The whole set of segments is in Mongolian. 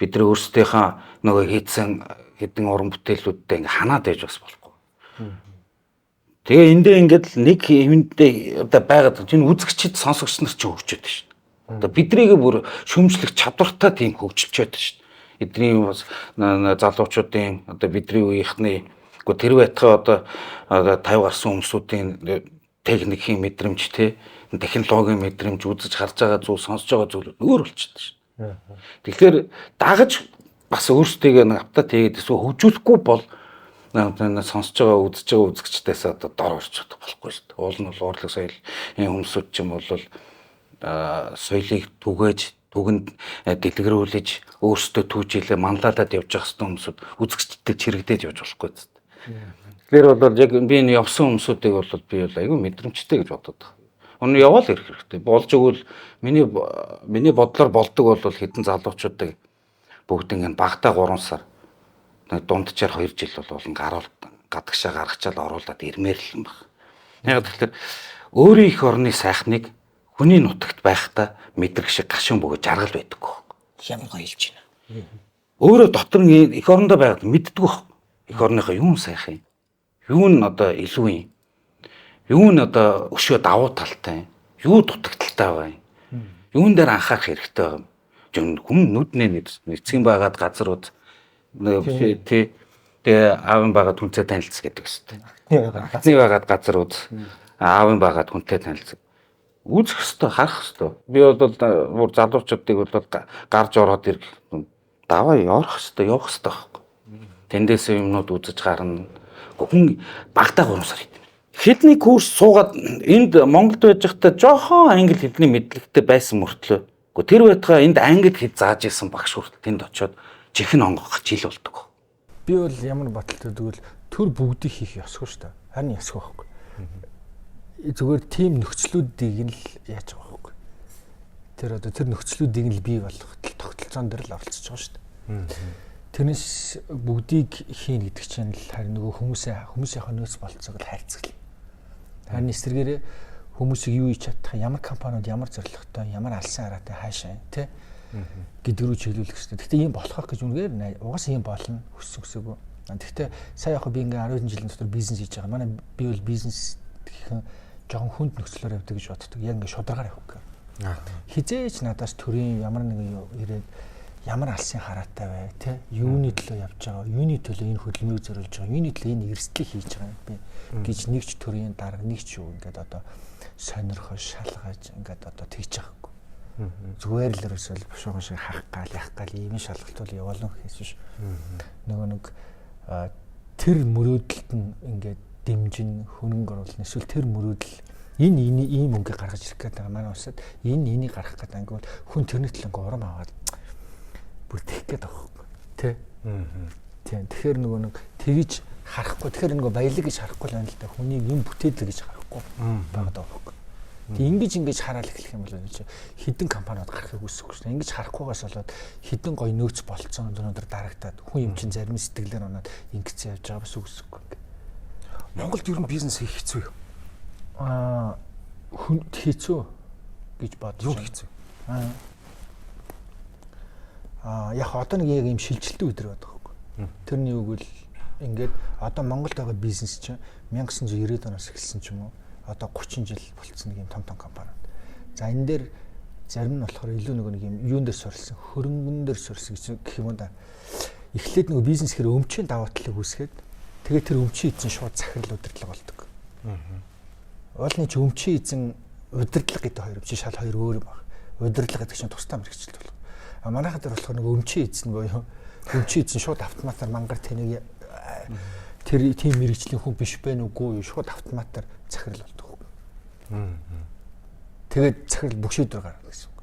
бидний өөрсдийнхөө нөгөө хийсэн хэдэн уран бүтээлүүдтэй ингээ ханаад байж бас болохгүй. Тэгээ эндээ ингээд нэг юмдээ одоо байгаад чинь үзэгчд сонсогч нар ч хөгжөөд шин. Одоо биднийг бүр шөмжлөх чадвартай тийм хөгжилчөөд шин. Эдний бас залуучуудын одоо бидний үеийнхний тэр байтхаа одоо 50 гарсан хүмүүсийн техникийн мэдрэмж те технологийн мэдрэмж үзэж харж байгаа зүйл сонсож байгаа зүйл өөр болчихсон шин. Тэгэхээр дагаж бас өөрсдөө нэг автаа тэгээд эсвэл хөгжүүлэхгүй бол сонсож байгаа үзэж байгаа үзэгчдээс одоо дор орч чадах болохгүй шүү дээ. Уул нь бол урлаг соёлын хүмүүсүүд ч юм бол соёлыг түгээж түгэнд дэлгэрүүлж өөрсдөө түүжүүлээ манлайлаад явж байгаа хэвээр хүмүүсүүд үзэгчдэд чирэгдээд явж болохгүй шүү дээ. Тэгэхээр бол яг би энэ явсан хүмүүсүүдийг бол би айгүй мэдрэмжтэй гэж боддог. Өнөө яваал ирэх хэрэгтэй. Болж игэл миний бодлоор болдог бол хэдэн залуучуудыг бүгд ингэ багтаа 3 сар дундчаар 2 жил бол гадагшаа гаргачаал оруулаад ирмээр л юм байна. Яг тэгэхээр өөрийн их орны сайхныг хүний нутагт байхдаа мэдрэх шиг гашуун бөгөөж жаргал байдаггүй. Ямар гоё хэлж байна. Өөрөө дотор нь их орондоо байгаад мэддэггүй байх. Их орныхоо юу сайхан юм. Юу нь одоо илүү юм. Юу нь одоо өшөө давуу талтай юм. Юу дутагдaltaй байна. Юун дээр анхаарах хэрэгтэй юм. Хүн нүднээ нэцгэн байгаад газрууд тэгээ аавын байгаад хүнтэй танилцах гэдэг үстэй. Хатны байгаад газрууд аавын байгаад хүнтэй танилцах. Үзэх хэвээр харах хэвээр. Би бол залуучуудыг бол гарч ороод ирэх даваа явах хэвээр явах хэвээр байхгүй. Тэндээс юмнууд үзэж гарна. Хүн багтаа 3 сар хийдэг. Хэдний курс суугаад энд Монголд байж байхдаа жоохон англи хэлний мэдлэгтэй байсан мөртлөө. Тэр байтугай энд англи хэл зааж исэн багш хүртэл тэнд очиод чихэн онгох жил болдог. Би бол ямар баталтай тэгвэл төр бүгдийг хийх ёсгүй шүү дээ. Харин ёсгүй байхгүй. Зүгээр тийм нөхцлүүдийг нь л яаж байгаа байхгүй. Тэр нөхцлүүдийг нь л бий болгох тогтолцоон дээр л оролцож байгаа шүү дээ. Тэрнээс бүгдийг хийн гэдэг чинь л харин нөгөө хүмүүсийнхээ нөөц болцоог л хайрцаглаа. Харин эсвэргээрээ хүмүүсийг юу хийж чадах, ямар компаниуд ямар зорилготой, ямар алсан хараатай хаашаа тий гэдэг рүү чиглүүлэх хэрэгтэй. Гэхдээ ийм болох гэж үнэхээр угаасаа ийм болно хүсэгүй. Гэхдээ сая яг би ингээ 10 жилийн дотор бизнес хийж байгаа. Манай би бол бизнес гэхэн жоохон хүнд нөхцлөөр явдаг гэж боддог. Яг ингээ шударгаар явах гэх. Хизээч надаас төрийн ямар нэгэн ирээд ямар алсын хараатай бай, тий юуны төлөө явж байгаа, юуны төлөө энэ хөдөлмөрийг зориулж байгаа, юуны төлөө энэ эрсдлийг хийж байгаа би гэж нэгч төрийн дарга нэгч юу ингээд одоо сонирхож шалгаж ингээд одоо тэгж байгаагүй. Зүгээр л ерөөсөө бошгоо шиг хах гал ях гал ийм шалгалт бол явуулна гэхээс биш. Нөгөө нэг тэр мөрөөдөлд нь ингээд дэмжин хөнөнгө оруулна. Эсвэл тэр мөрөөдөл энэ ийм мөнгө гаргаж ирэх гэдэг манай улсад энийг гаргах гэдэг ангиуд хүн тэрний төлөө урам аваад бүр тэгэх гээд байгаа юм. Тэ? Тийм. Тэгэхээр нөгөө нэг тэгж харахгүй. Тэгэхээр нөгөө баялаг гэж харахгүй л байна л да. Хүнийг юм бүтээдэг гэж харахгүй байгаа даа. Тэг ингэж хараал эхлэх юм бол хідэн компаниуд гарахыг хүсэхгүй шүү дээ. Ингэж харахгүйгаас болоод хідэн гоё нөөц болцсон өнөөдөр дарагтаад хүн юм чин зарим сэтгэлээр унаад ингэж явж байгаа бас үсэхгүй. Монголд ер нь бизнес хийх хэцүү юу? Хүн хэцүү гэж бодож юу хэцүү? Яг одоо нэг яг юм шилжилтийн үдэр байдаг байхгүй. Тэрний үг л ингээд одоо Монголд байгаа бизнес чинь 1990-ад оноос эхэлсэн ч юм уу. Одоо 30 жил болцсон нэг юм том компаниуд. За энэ дээр зарим нь болохоор илүү нэг юм юун дээр суурилсан, хөрөнгөн дээр суурилсан гэх юм да. Эхлээд нөгөө бизнес хэрэг өмчийн даваа талыг үүсгээд тэгээд тэр өмчийн эзэн шууд захирал удирдлага болдог. Уулын чи өмчийн эзэн удирдлага гэдэг хоёр биш шал хоёр өөр юм байна. Удирдлага гэдэг чинь тусдаа мэрэгчлэл болох. Манайхад дээр болохоор нөгөө өмчийн эзэн боёо. Өмчийн эзэн шууд автоматар мангар тэнийг тэр тийм мэрэгчлийн хүн биш байх үгүй юу шууд автоматар захирал болдог. Тэгээд захирал бүх шийдвэр гаргана гэсэн үг.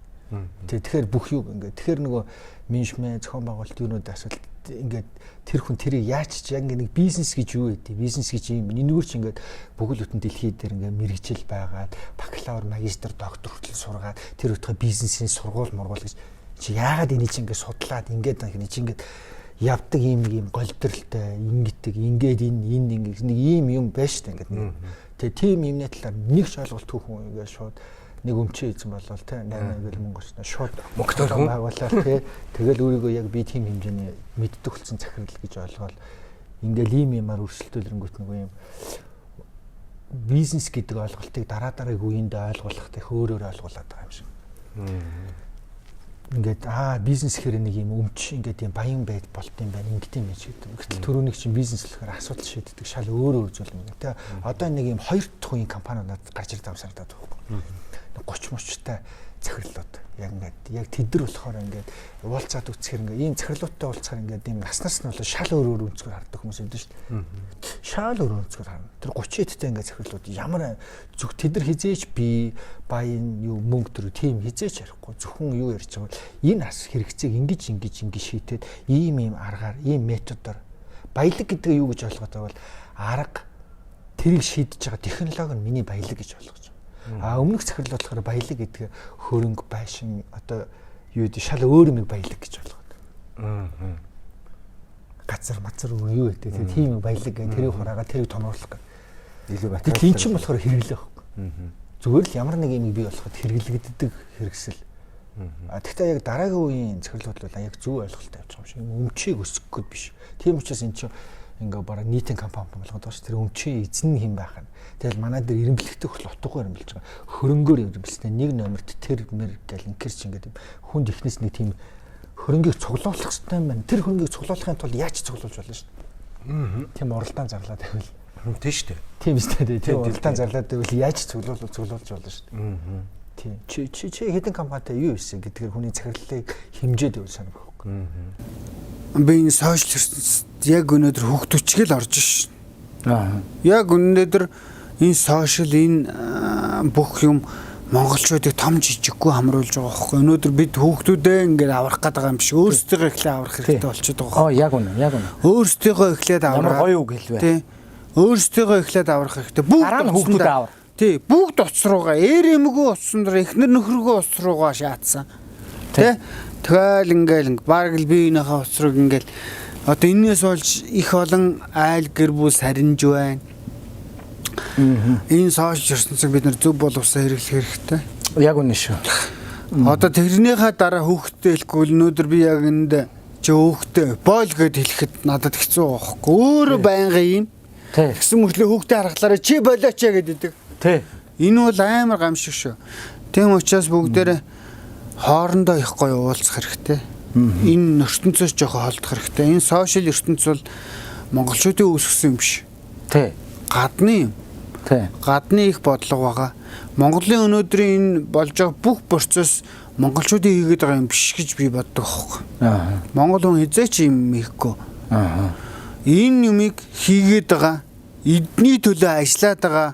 Тэгэхээр бүх юу ингээд тэгэхээр нөгөө менежмент зохион байгуулалт юунууд асуулт ингээд тэр хүн тэрийг яаж ч яг нэг бизнес гэж юу гэдэг бизнес гэж юм энэгээр ч ингээд бүгд бүтэн дэлхийд дээр ингээд мэрэгжил байгаад бакалавр магистр доктор хүртэл сургаад тэр өтгөө бизнесийн сургууль мургуул гэж чи яагаад энийг чи ингээд судлаад ингээд нэг чи ингээд явдаг ийм голдролтой ингээд энэ нэг ийм юм байж та ингээд нэг тэгээ тийм юмны талаар нэг ч ойлголтгүй хүн ингээд шууд нэг өмчөө хийсэн болвол те 8 гэл мөнгөс шууд Монгол байгууллаа те тэгэл өөрийгөө яг би тийм хэмжээний мэддэг болсон захирал гэж ойлгоод ингээл ийм юмар өрсөлдөлрөнгөт нэг юм бизнес гэдэг ойлголтыг дараагийн үеиндээ ойлгуулах их өөрөөр ойлгуулад байгаа юм шиг. Ингээд бизнес гэхээр нэг юм өмч ингээд юм баян байд болт юм байна ингээд юм шиг гэдэг. Гэтэл түрүүний чинь бизнес болохоор асуудал шийддэг шал өөр зүйл юм. Тэ одоо нэг юм хоёр дахь үеийн компаниудад гарч ирдэг юм санагдаад байна. 30 мөчтэй захирлууд яг тэд нар болохоор ингээд уулзаад үцхээр ингээд ийм захирлуудтай уулзахаар ингээд ийм наснаас нь бол шал өөр өнцгөр хардаг хүмүүс байдаг шүү дээ. Шал өөр өнцгөр харна. Тэр 30 эдтэй ингээд захирлууд ямар зүг тэд нар хизээч би баян юу мөнгө төр тийм хизээч ярихгүй зөвхөн юу ярьж байгаа бол энэ бас хэрэгцээг ингэж шийдээд ийм аргаар ийм методоор баялаг гэдэг юу гэж ойлгоод байгаа бол арга тэрийг шийдэж байгаа технологи нь миний баялаг гэж ойлгож байгаа. Өмнөх захирал болохоор баялаг гэдэг хөрөнгө байшин одоо юу гэдэг шал өөр юм баялаг гэж болгоод. Газар мацар юу гэдэг тийм баялаг гэх тэрийг хураагаа тэрийг томруулах гэх. Илүү бат. Тэгэхээр эн чинь болохоор хэрэглэх байхгүй. Зүгээр л ямар нэг юм бий болоход хэрэглэгддэг хэрэгсэл. Гэхдээ яг дараагийн үеийн захирлууд бол яг зөв ойлголттой явж байгаа юм шиг. Өмчийг өсгөх гээд биш. Тийм учраас эн чинь ингээ бараг нийтийн компани болгоод байгаа ш. Тэр өмчийн эзэн хэм байх нь. Тэгэл манай дээр ирэмблэхтэй хүртэл утгагүй ирэмблж байгаа. Хөрөнгөөр ирэмблэстэй нэг номерт тэр мэр гэл инкер чи ингээд хүнд ихнээс нэг тийм хөрөнгийг цуглуулах хэрэгтэй юм байна. Тэр хөрөнгийг цуглуулахын тулд яаж цуглуулж болно ш. Тийм уралдаан зарлаад байвал. Тийм шүү дээ. Тийм шүү дээ. Тийм уралдаан зарлаад байвал яаж цуглуулж болно ш. Тийм. Чи хэдэн компанитай юу хийсэн гэдгээр хүний захирлыг хэмжээд байвал санах байхгүй. Би энэ сошиал ертөнцид яг өнөөдөр хөгтөчгөл орж ш. Яг өнөөдөр энэ сошиал энэ бүх юм монголчуудыг том жижиггүй хамруулж байгаа байхгүй. Өнөөдөр бид хүүхдүүдээ ингээд аврах гэдэг юм биш. Өөрсдөө эхлээ аврах хэрэгтэй болчиход байгаа. Яг үнэ. Өөрсдөө эхлээд аврах. Ямар гоё үг хэлвэ. Тий. Өөрсдөө эхлээд аврах хэрэгтэй. Дараа нь хүүхдүүдээ авах. Тий. Бүгд утас руугаа ээр эмгүү утсан дээр эхнэр нөхрөгөө утас руугаа шаатсан. Тий. Тэгэл ингээл баг л би энийхээ утас руу ингээл одоо энээс болж их олон айл гэр бүл сарниж байна. Энэ сошиал ертөнцийг бид нар зөв боловсоо хэрэглэх хэрэгтэй. Яг үнэ шүү. Одоо тэрнийхээ дараа хүүхдтэй хэлэхгүй өнөөдөр би яг энд чи хүүхдтэй бойл гэд хэлэхэд надад хэцүү байхгүй. Өөрөө байнга юм. Тэгсэн мөртлөө хүүхдээ харахлаараа чи болооч гэдэг. Тий. Энэ бол амар гамшиг шүү. Тийм учраас бүгдээрээ хоорондоо их гоё уулзах хэрэгтэй. Энэ ертөнцөөс жоохон холдох хэрэгтэй. Энэ сошиал ертөнц бол монголчуудын үүсгэсэн юм биш. Тий. Гадны юм. Тий. Гадны их бодлого байгаа. Монголын өнөөдрийн энэ болж байгаа бүх процесс монголчуудын хийгээд байгаа юм биш гэж би боддог аахгүй. Монгол хүн хизээч юм хийхгүй. Энэ юмыг хийгээд байгаа эдний төлөө ажиллаад байгаа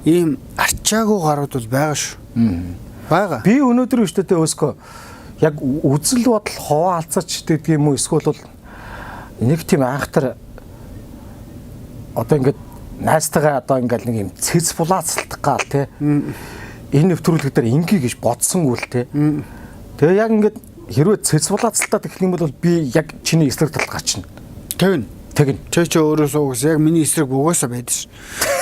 ийм арчаагүй гарууд бол байгаа шүү. Бага. Би өнөөдөр өчтөдөө өсгөө яг үзэл бодол ховоо алцаач гэдэг юм уу эсвэл бол нэг тийм анхтар одоо ингээд найстайгаа одоо ингээд нэг юм цэц булаацлах гал те энэ нэвтрүүлэг дээр ингээ гэж бодсонгүй л те тэгээ яг ингээд хэрвээ цэц булаацлалтад гэх юм бол би яг чиний эсрэг талд гарчна тэгнь чи өөрөөсөө угс яг миний эсрэг угаасаа байдаг ш.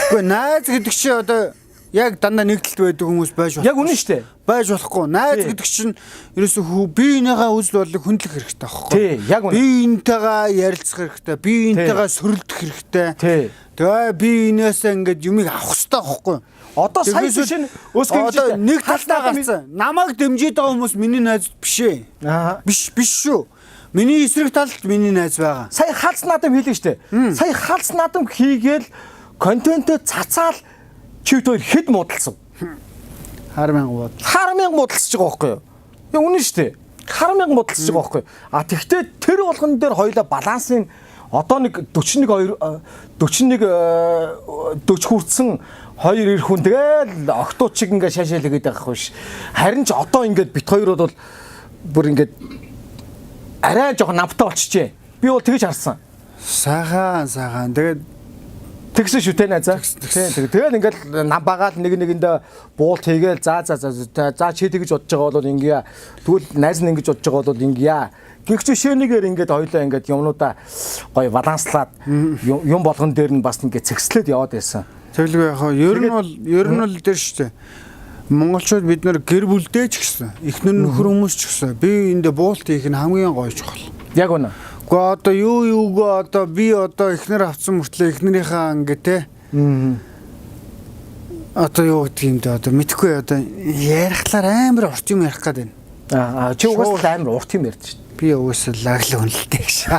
Гэхдээ найз гэдэг чи одоо яг дандаа нэг талд байдаг хүмүүс байж болох. Яг үнэн шүү дээ. Байж болохгүй. Найз гэдэг чинь ерөөсөө би энийгээ үзэл бодлыг хөндлөх хэрэгтэй байхгүй. Тий, яг үнэн. Би энтэйгээ ярилцах хэрэгтэй. Би энтэйгээ сөрөлдөх хэрэгтэй. Тий. Тэгээ би энээсээ ингээд юмыг авах хэрэгтэй байхгүй. Одоо сая чинь одоо нэг талдаа гарсан. Намайг дэмжиж байгаа хүмүүс миний найз биш ээ. Биш шүү. Миний эсрэг талд миний найз байгаа. Сая халс наадам хийлээ штэ. Сая халс наадам хийгээл контентөө цацаал чивд хоёр хэд муудалсан. 10,000 бод. 10,000 муудалсаж байгаа байхгүй юу? Яг үнэн шүү дээ. 10,000 муудалсаж байгаа байхгүй юу? Тэгвэл тэр болгон дээр хоёулаа балансын одоо нэг 40 хүрсэн хоёр эр хүн тэгэл октоо чиг ингээ шашаал гэдэг байхгүй ш. Харин ч одоо ингээд бит хоёр бол бүр ингээд арай жоохон намтай болчихжээ. Би бол тэгэж харсан. Сайхан. Тэгээд тэгсэн шүү те найзаа. Тэгээд ингээл нам багаал нэгэндээ буулт хийгээл за чи тэгэж бодож байгаа бол ингэя. Тэгвэл найз нь ингэж бодож байгаа бол ингэя. Гэхдээ шэнигээр ингээд хоёлаа ингээд юмнуудаа гоё баланслаад юм болгон дээр нь бас ингээд цэгслээд яваад байсан. Тэглгүй яхаа ер нь бол дээр шүү дээ. Монголчууд бид нар гэр бүлдээ ч гэсэн эхнэр нөхөр хүмүүс ч гэсэн би эндээ буулт хийх нь хамгийн гоё чухал. Яг үнэ. Гэхдээ одоо юугаа одоо би одоо эхнэр авсан мөртлөө эхнэрийнхээ ингээ те. Одоо юу гэдэг юм дэ одоо мэдхгүй одоо ярихлаар амар урт юм ярих гээд байна. Чи угаасаа амар урт юм ярьж шин. Би угаасаа лаглаа үнэлтэй гэж.